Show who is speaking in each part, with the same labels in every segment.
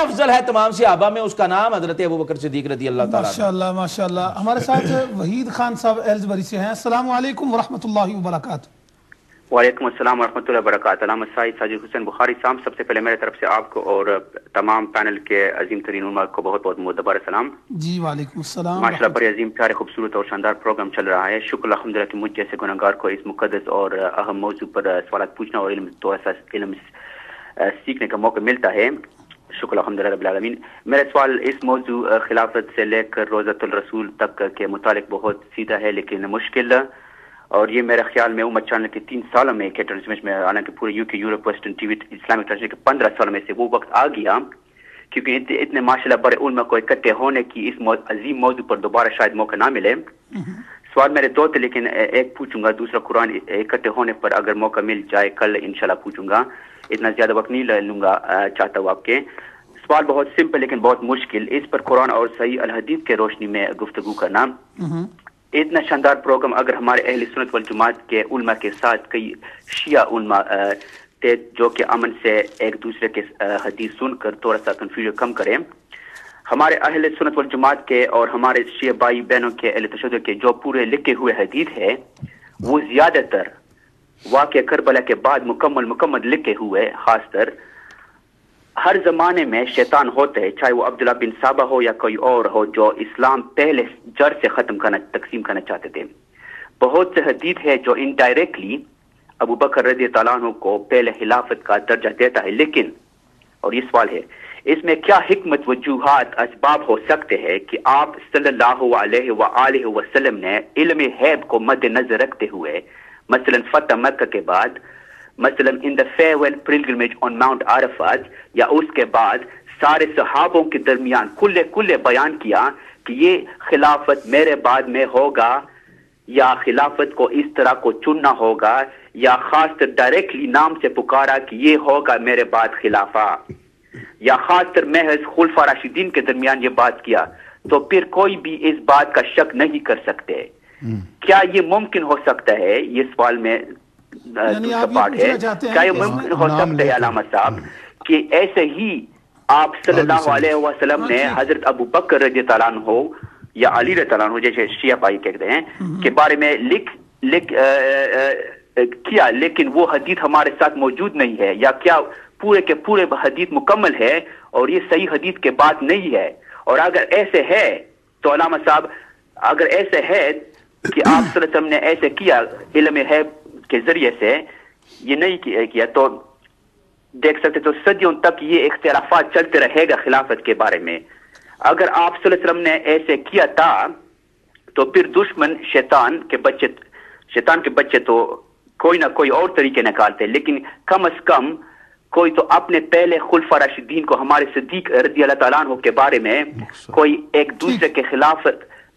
Speaker 1: افضل ہے تمام صحابہ میں، اس کا نام حضرت ابوبکر صدیق رضی اللہ تعالیٰ عنہ۔
Speaker 2: ماشاءاللہ ماشاءاللہ۔ ہمارے ساتھ وحید خان صاحب ایلزبری سے ہیں۔ السلام علیکم ورحمۃ اللہ وبرکاتہ۔
Speaker 3: وعلیکم السلام ورحمۃ اللہ وبرکاتہ۔ علامہ ساجد حسین بخاری صاحب، سب سے پہلے میرے طرف سے آپ کو اور تمام پینل کے عظیم ترین علماء کو بہت بہت معتبر سلام۔
Speaker 2: جی وعلیکم السلام۔
Speaker 3: ماشاءاللہ بڑے عظیم پیارے خوبصورت اور شاندار پروگرام چل رہا ہے۔ شکر الحمدللہ کہ مجھ جیسے گنہگار کو اس مقدس اور اہم موضوع پر سوالات پوچھنا اور تھوڑا سا علم سیکھنے کا موقع ملتا ہے۔ شکر الحمدللہ رب العالمین۔ میرا سوال اس موضوع خلافت سے لے کر روضۃ الرسول تک کے متعلق بہت سیدھا ہے لیکن مشکل، اور یہ میرے خیال میں امت چینل کے 3 سالوں میں کے ٹرانسمیشن میں، حالانکہ پورے یو کے Europe western T V Islamic transmission کے 15 سالوں میں سے وہ وقت آ گیا کیونکہ اتنے ماشاءاللہ بڑے علماء کو اکٹھے ہونے کی اس عظیم موضوع پر دوبارہ شاید موقع نہ ملے۔ سوال میرے 2 تھے لیکن ایک پوچھوں گا، دوسرا قرآن اکٹھے ہونے پر اگر موقع مل جائے کل انشاءاللہ پوچھوں گا، اتنا زیادہ وقت نہیں لوں گا چاہتا ہوں آپ کے۔ سوال بہت سمپل لیکن بہت مشکل، اس پر قرآن اور صحیح الحدیث کے روشنی میں گفتگو کرنا۔ اتنا شاندار پروگرام اگر ہمارے اہل سنت والجماعت کے علماء کے ساتھ کئی شیعہ علماء تھے جو کہ امن سے ایک دوسرے کے حدیث سن کر تھوڑا سا کنفیوژن کم کریں، ہمارے اہل سنت والجماعت کے اور ہمارے شیعہ بھائی بہنوں کے اہل تشدد کے جو پورے لکھے ہوئے حدیث ہے وہ زیادہ تر واقعہ کربلا کے بعد مکمل لکھے ہوئے، خاص تر ہر زمانے میں شیطان ہوتے ہیں، چاہے وہ عبداللہ بن صابہ ہو یا کوئی اور ہو جو اسلام پہلے جڑ سے تقسیم کرنا چاہتے تھے۔ بہت سے حدیث ہے جو انڈائریکٹلی ابو بکر رضی اللہ عنہ کو پہلے خلافت کا درجہ دیتا ہے، لیکن اور یہ سوال ہے اس میں کیا حکمت وجوہات اسباب ہو سکتے ہیں کہ آپ صلی اللہ علیہ وآلہ وسلم نے علم غیب کو مد نظر رکھتے ہوئے مثلا فتح مکہ کے بعد، مثلا ان دا farewell pilgrimage on Mount Arafat یا اس کے بعد سارے صحابوں کے درمیان کلے بیان کیا کہ یہ خلافت میرے بعد میں ہوگا، یا خلافت کو اس طرح کو چننا ہوگا، یا خاص طر ڈائریکٹلی نام سے پکارا کہ یہ ہوگا میرے بعد خلافہ، یا خاص طر محض خلفاء راشدین کے درمیان یہ بات کیا، تو پھر کوئی بھی اس بات کا شک نہیں کر سکتے۔ کیا یہ ممکن ہو سکتا ہے؟ یہ سوال میں دوسرا پارٹ ہے، کیا یہ ممکن ہو سکتا ہے علامہ صاحب کہ ایسے ہی آپ صلی اللہ علیہ وسلم نے حضرت ابو بکر رضی اللہ عنہ ہو یا علی رضی اللہ عنہ جیسے شیعہ بھائی کہتے ہیں کے بارے میں لکھ کیا، لیکن وہ حدیث ہمارے ساتھ موجود نہیں ہے، یا کیا پورے کے پورے حدیث مکمل ہے اور یہ صحیح حدیث کے بات نہیں ہے؟ اور اگر ایسے ہے تو علامہ صاحب اگر ایسے ہے کہ آپ صلی اللہ علیہ وسلم نے ایسے کیا علم غیب کے ذریعے سے یہ نہیں کیا، تو دیکھ سکتے تو صدیوں تک یہ اختلافات چلتے رہے گا خلافت کے بارے میں۔ اگر آپ صلی اللہ علیہ وسلم نے ایسے کیا تھا تو پھر دشمن شیطان کے بچے تو کوئی نہ کوئی اور طریقے نکالتے، لیکن کم از کم کوئی تو اپنے پہلے خلفاء راشدین کو ہمارے صدیق رضی اللہ تعالیٰ عنہ کے بارے میں کوئی ایک دوسرے کے خلاف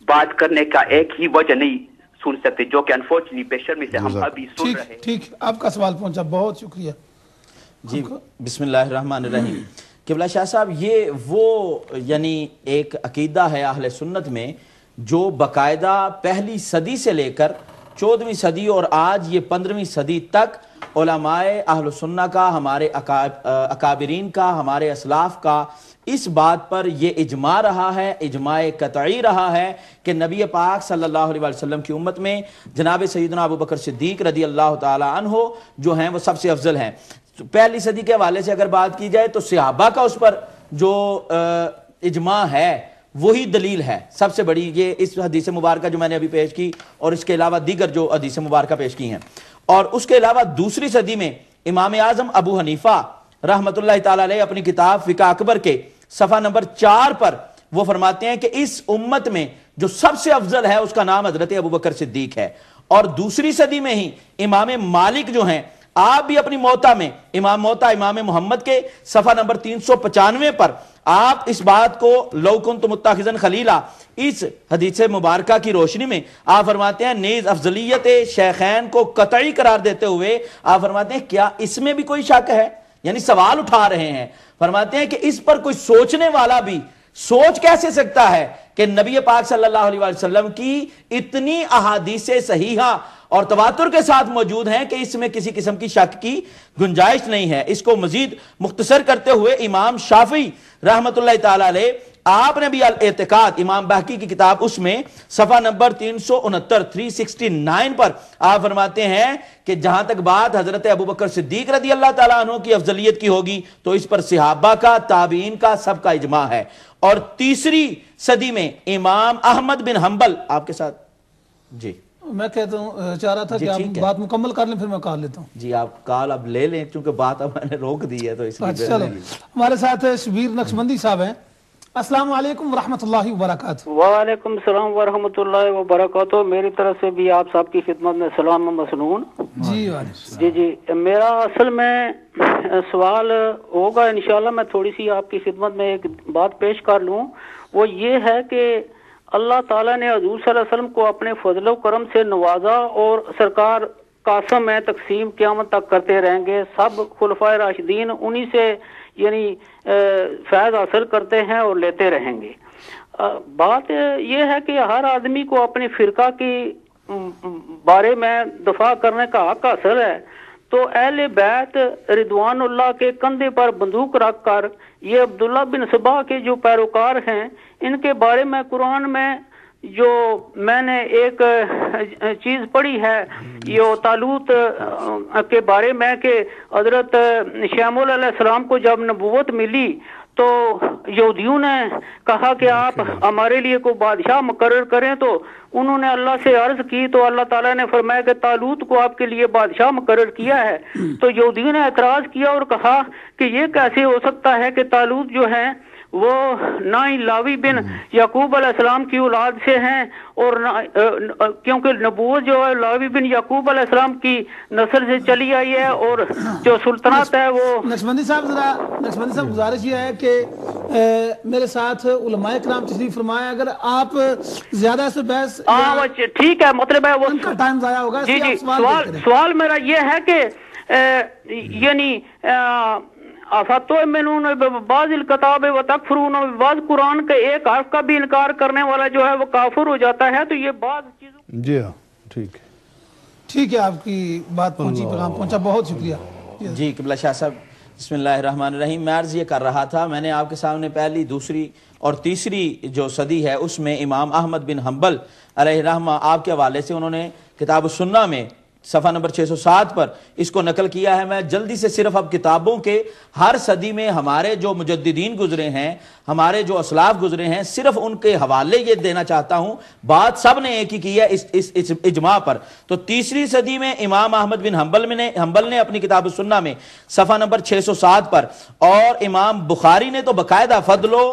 Speaker 3: بات کرنے کا ایک ہی وجہ نہیں سن سکتے، جو کہ انفارچونیٹلی بے شرمی سے ہم ابھی سن رہے ہیں۔
Speaker 2: ٹھیک، آپ کا سوال پہنچا، بہت شکریہ۔
Speaker 1: جی بسم اللہ الرحمن الرحیم۔ قبلہ شاہ صاحب، یہ وہ یعنی ایک عقیدہ ہے اہل سنت میں جو باقاعدہ پہلی صدی سے لے کر 14ویں صدی اور آج یہ 15ویں صدی تک علماء اہل سنہ کا، ہمارے اکابرین کا، ہمارے اسلاف کا اس بات پر یہ اجماع رہا ہے، اجماع قطعی رہا ہے کہ نبی پاک صلی اللہ علیہ وسلم کی امت میں جناب سیدنا ابو بکر صدیق رضی اللہ تعالی عنہ جو ہیں وہ سب سے افضل ہیں۔ پہلی صدی کے حوالے سے اگر بات کی جائے تو صحابہ کا اس پر جو اجماع ہے وہی دلیل ہے سب سے بڑی، یہ اس حدیث مبارکہ جو میں نے ابھی پیش کی اور اس کے علاوہ دیگر جو حدیث مبارکہ پیش کی ہیں۔ اور اس کے علاوہ دوسری صدی میں امام اعظم ابو حنیفہ رحمۃ اللہ تعالی علیہ اپنی کتاب فقہ اکبر کے صفحہ نمبر 4 پر وہ فرماتے ہیں کہ اس امت میں جو سب سے افضل ہے اس کا نام حضرت ابوبکر صدیق ہے۔ اور دوسری صدی میں ہی امام مالک جو ہیں، آپ بھی اپنی موطا میں امام محمد کے صفحہ نمبر 395 پر آپ اس بات کو لو کنت متخذا خلیلا اس حدیث مبارکہ کی روشنی میں آپ فرماتے ہیں نیز افضلیت شیخین کو قطعی قرار دیتے ہوئے آپ فرماتے ہیں کیا اس میں بھی کوئی شک ہے؟ یعنی سوال اٹھا رہے ہیں، فرماتے ہیں کہ اس پر کوئی سوچنے والا بھی سوچ کیسے سکتا ہے کہ نبی پاک صلی اللہ علیہ وسلم کی اتنی احادیث صحیحہ اور تواتر کے ساتھ موجود ہیں کہ اس میں کسی قسم کی شک کی گنجائش نہیں ہے۔ اس کو مزید مختصر کرتے ہوئے امام شافعی رحمت اللہ تعالی علیہ آپ نے بھی الاعتقاد امام بہقی کی کتاب اس میں صفحہ نمبر 369 پر آپ فرماتے ہیں کہ جہاں تک بات حضرت ابوبکر صدیق رضی اللہ تعالیٰ عنہ کی افضلیت کی ہوگی تو اس پر صحابہ کا، تابعین کا، سب کا اجماع ہے۔ اور تیسری صدی میں امام احمد بن حنبل آپ کے ساتھ جی
Speaker 2: میں کہتا ہوں چاہ رہا تھا کہ آپ بات مکمل کر لیں پھر میں کال لیتا ہوں۔
Speaker 1: جی آپ کال اب لے لیں چونکہ بات اب میں نے روک دی ہے تو اس لیے
Speaker 2: چلو ہمارے ساتھ شبیر نقشبندی صاحب ہیں۔ السلام علیکم ورحمۃ اللہ وبرکاتہ۔
Speaker 4: وعلیکم السلام ورحمۃ اللہ وبرکاتہ، میری طرف سے بھی آپ صاحب کی خدمت میں سلام مسنون۔ جی میرا اصل میں سوال ہوگا انشاءاللہ، میں تھوڑی سی آپ کی خدمت میں ایک بات پیش کر لوں، وہ یہ ہے کہ اللہ تعالیٰ نے حضور صلی اللہ علیہ وسلم کو اپنے فضل و کرم سے نوازا اور سرکار قاسم ہے تقسیم قیامت تک کرتے رہیں گے، سب خلفائے راشدین انہی سے یعنی فیض حاصل کرتے ہیں اور لیتے رہیں گے۔ بات یہ ہے کہ ہر آدمی کو اپنے فرقہ کی بارے میں دفاع کرنے کا حق حاصل ہے، تو اہل بیت رضوان اللہ کے کندھے پر بندوق رکھ کر یہ عبداللہ بن سبا کے جو پیروکار ہیں ان کے بارے میں قرآن میں جو میں نے ایک چیز پڑھی ہے یہ طالوت کے بارے میں کہ حضرت شیمول علیہ السلام کو جب نبوت ملی تو یہودیوں نے کہا کہ آپ ہمارے لیے کوئی بادشاہ مقرر کریں، تو انہوں نے اللہ سے عرض کی تو اللہ تعالیٰ نے فرمایا کہ طالوت کو آپ کے لیے بادشاہ مقرر کیا ہے۔ تو یہودیوں نے اعتراض کیا اور کہا کہ یہ کیسے ہو سکتا ہے کہ طالوت جو ہے وہ نہ ہی لاوی بن یعقوب علیہ السلام کی اولاد سے ہیں، اور کیونکہ نبوت جو ہے لاوی بن یعقوب علیہ السلام کی نسل سے چلی آئی ہے، اور جو سلطنت ہے وہ
Speaker 2: نقشبندی صاحب گزارش یہ ہے کہ میرے ساتھ علماء کرام تشریف فرمائے، اگر آپ زیادہ سے بحث
Speaker 4: ٹھیک ہے مطلب ہے وہ
Speaker 2: ان کا ٹائم ضائع ہوگا۔
Speaker 4: جی سوال میرا یہ ہے کہ یعنی افتؤمنون ببعض الکتاب وتکفرون ببعض، قرآن کے ایک حرف کا بھی انکار کرنے والا جو ہے وہ کافر ہو جاتا ہے، تو یہ بعض چیزوں
Speaker 5: جی ہاں
Speaker 2: ٹھیک ہے آپ کی بات پہنچی، پیغام پہنچا، بہت شکریہ۔
Speaker 1: جی قبلہ شاہ صاحب بسم اللہ الرحمن الرحیم، میں عرض یہ کر رہا تھا، میں نے آپ کے سامنے پہلی، دوسری اور تیسری جو صدی ہے اس میں امام احمد بن حنبل علیہ رحمہ آپ کے حوالے سے انہوں نے کتاب السنہ میں صفحہ نمبر 607 پر اس کو نقل کیا ہے۔ میں جلدی سے صرف اب کتابوں کے ہر صدی میں ہمارے جو مجددین گزرے ہیں، ہمارے جو اسلاف گزرے ہیں، صرف ان کے حوالے یہ دینا چاہتا ہوں، بات سب نے ایک ہی کی ہے اس اجماع پر۔ تو تیسری صدی میں امام احمد بن حنبل نے اپنی کتاب السنہ میں صفحہ نمبر 607 پر، اور امام بخاری نے تو باقاعدہ فضلو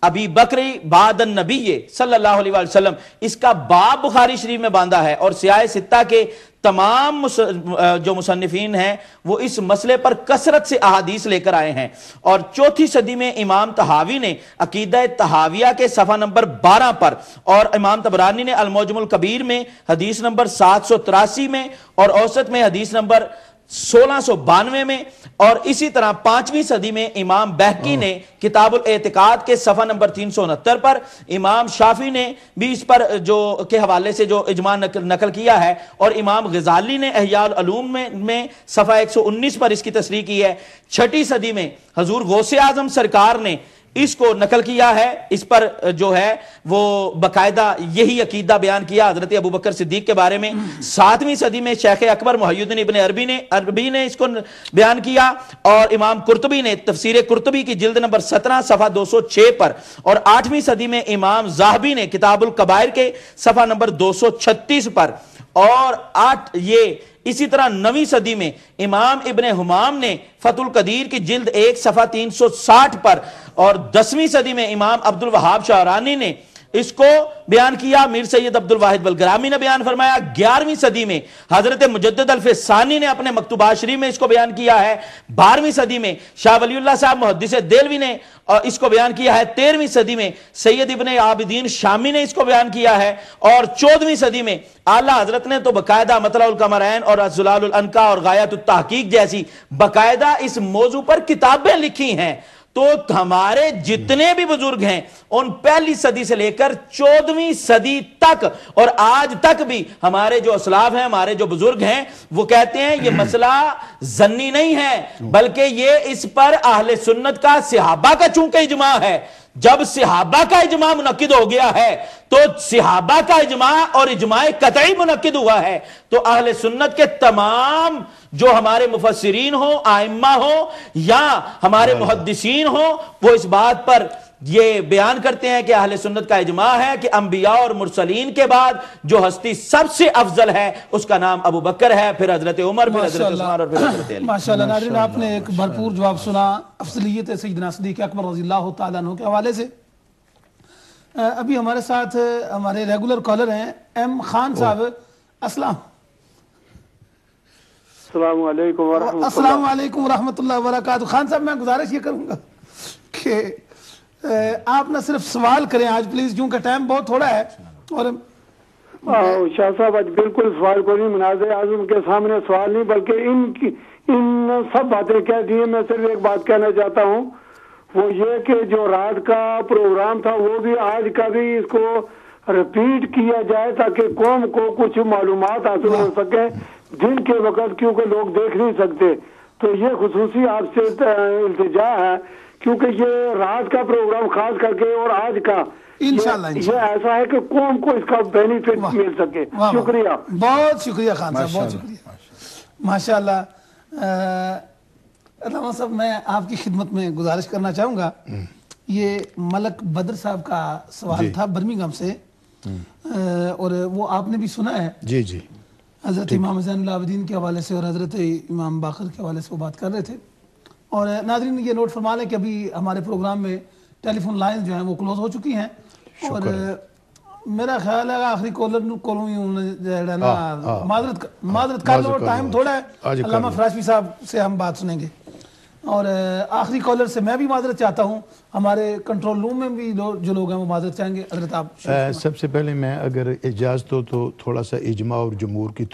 Speaker 1: ابی بکری بعد النبی صلی اللہ علیہ وسلم اس کا باب بخاری شریف میں باندھا ہے، اور سیاہ ستہ کے تمام جو مصنفین ہیں وہ اس مسئلے پر کثرت سے احادیث لے کر آئے ہیں۔ اور چوتھی صدی میں امام طحاوی نے عقیدہ طحاویہ کے صفحہ نمبر 12 پر، اور امام طبرانی نے المعجم الکبیر میں حدیث نمبر 783 میں، اور اوسط میں حدیث نمبر 1692 میں، اور اسی طرح 5ویں صدی میں امام بہقی نے کتاب الاعتقاد کے صفحہ نمبر 369 پر، امام شافعی نے بھی اس پر جو کے حوالے سے جو اجماع نقل کیا ہے، اور امام غزالی نے احیاء العلوم میں صفحہ 119 پر اس کی تصریح کی ہے۔ 6ٹی صدی میں حضور غوث اعظم سرکار نے اس کو نقل کیا ہے، اس پر جو ہے وہ باقاعدہ یہی عقیدہ بیان کیا حضرت ابوبکر صدیق کے بارے میں۔ 7ویں صدی میں شیخ اکبر محی الدین ابن عربی نے اس کو بیان کیا، اور امام قرطبی نے تفسیر قرطبی کی جلد نمبر 17 صفحہ 206 پر، اور 8ویں صدی میں امام ذہبی نے کتاب الکبائر کے صفحہ نمبر 236 پر، اور یہ اسی طرح 9ویں صدی میں امام ابن حمام نے فتح القدیر کی جلد 1 صفحہ 360 پر، اور 10ویں صدی میں امام عبد الوہاب شعرانی نے اس کو بیان کیا، میر سید عبد الواحد بلگرامی نے بیان فرمایا۔ 11ویں صدی میں حضرت مجدد الفسانی نے اپنے مکتوبات شریف میں اس کو بیان کیا ہے۔ 12ویں صدی میں شاہ ولی اللہ صاحب محدث دہلوی نے اس کو بیان کیا ہے۔ 13ویں صدی میں سید ابن عابدین شامی نے اس کو بیان کیا ہے، اور 14ویں صدی میں اعلیٰ حضرت نے تو باقاعدہ مطلع القمرین اور زلال العنقا اور غایت التحقیق جیسی باقاعدہ اس موضوع پر کتابیں لکھی ہیں۔ تو ہمارے جتنے بھی بزرگ ہیں ان پہلی صدی سے لے کر 14ویں صدی تک اور آج تک بھی ہمارے جو اسلاف ہیں، ہمارے جو بزرگ ہیں، وہ کہتے ہیں یہ مسئلہ ظنی نہیں ہے بلکہ یہ اس پر اہل سنت کا صحابہ کا چونکہ اجماع ہے۔ جب صحابہ کا اجماع منعقد ہو گیا ہے تو صحابہ کا اجماع اور اجماع قطعی منعقد ہوا ہے، تو اہل سنت کے تمام جو ہمارے مفسرین ہوں، ائمہ ہوں یا ہمارے محدثین ہوں، وہ اس بات پر یہ بیان کرتے ہیں کہ اہل سنت کا اجماع ہے کہ انبیاء اور مرسلین کے بعد جو ہستی سب سے افضل ہے اس کا نام ابو بکر ہے، پھر حضرت عمر، پھر حضرت عثمان اور پھر حضرت علی۔
Speaker 2: ماشاءاللہ ناظرین، آپ نے ایک بھرپور جواب سنا افضلیت سیدنا صدیق اکبر رضی اللہ تعالیٰ عنہ کے حوالے سے۔ ابھی ہمارے ساتھ ہمارے ریگولر کالر ہیں ایم خان صاحب۔
Speaker 5: السلام علیکم ورحمۃ اللہ۔
Speaker 2: السلام علیکم ورحمۃ اللہ وبرکاتہ۔ خان صاحب میں گزارش یہ کروں گا کہ آپ نہ صرف سوال کریں آج پلیز، کیونکہ ٹائم بہت تھوڑا ہے۔ اور
Speaker 5: شاہ صاحب آج بالکل سوال کو نہیں، مناظر اعظم کے سامنے سوال نہیں بلکہ ان سب باتیں کہہ دی ہیں۔ میں صرف ایک بات کہنا چاہتا ہوں، وہ یہ کہ جو رات کا پروگرام تھا وہ بھی آج کا بھی اس کو ریپیٹ کیا جائے تاکہ قوم کو کچھ معلومات حاصل ہو سکے دن کے وقت، کیونکہ لوگ دیکھ نہیں سکتے۔ تو یہ خصوصی آپ سے التجا ہے، کیونکہ یہ رات کا پروگرام خاص کر کے اور آج کا
Speaker 2: انشاءاللہ
Speaker 5: یہ ایسا ہے کہ قوم کو اس کا بینیفٹ مل سکے۔ شکریہ،
Speaker 2: بہت شکریہ خان صاحب، بہت شکریہ، ماشاءاللہ۔ علامہ صاحب میں آپ کی خدمت میں گزارش کرنا چاہوں گا، یہ ملک بدر صاحب کا سوال تھا برمنگھم سے، اور وہ آپ نے بھی سنا ہے۔
Speaker 6: جی جی،
Speaker 2: حضرت امام زین العابدین کے حوالے سے اور حضرت امام باقر کے حوالے سے وہ بات کر رہے تھے۔ اور ناظرین یہ نوٹ فرما لیں کہ ابھی ہمارے پروگرام میں ٹیلی فون لائن جو ہیں وہ کلوز ہو چکی ہیں، اور میرا خیال ہے آخری کالر کو معذرت کر لو، ٹائم تھوڑا ہے۔ علامہ فراشفی صاحب سے ہم بات سنیں گے، اور آخری کالر سے میں بھی معذرت چاہتا ہوں، ہمارے کنٹرول روم میں بھی جو لوگ ہیں وہ معذرت چاہیں گے۔ حضرت آپ
Speaker 6: سب سے پہلے میں اگر اجازت ہو تو تھوڑا سا اجماع اور جمہور کی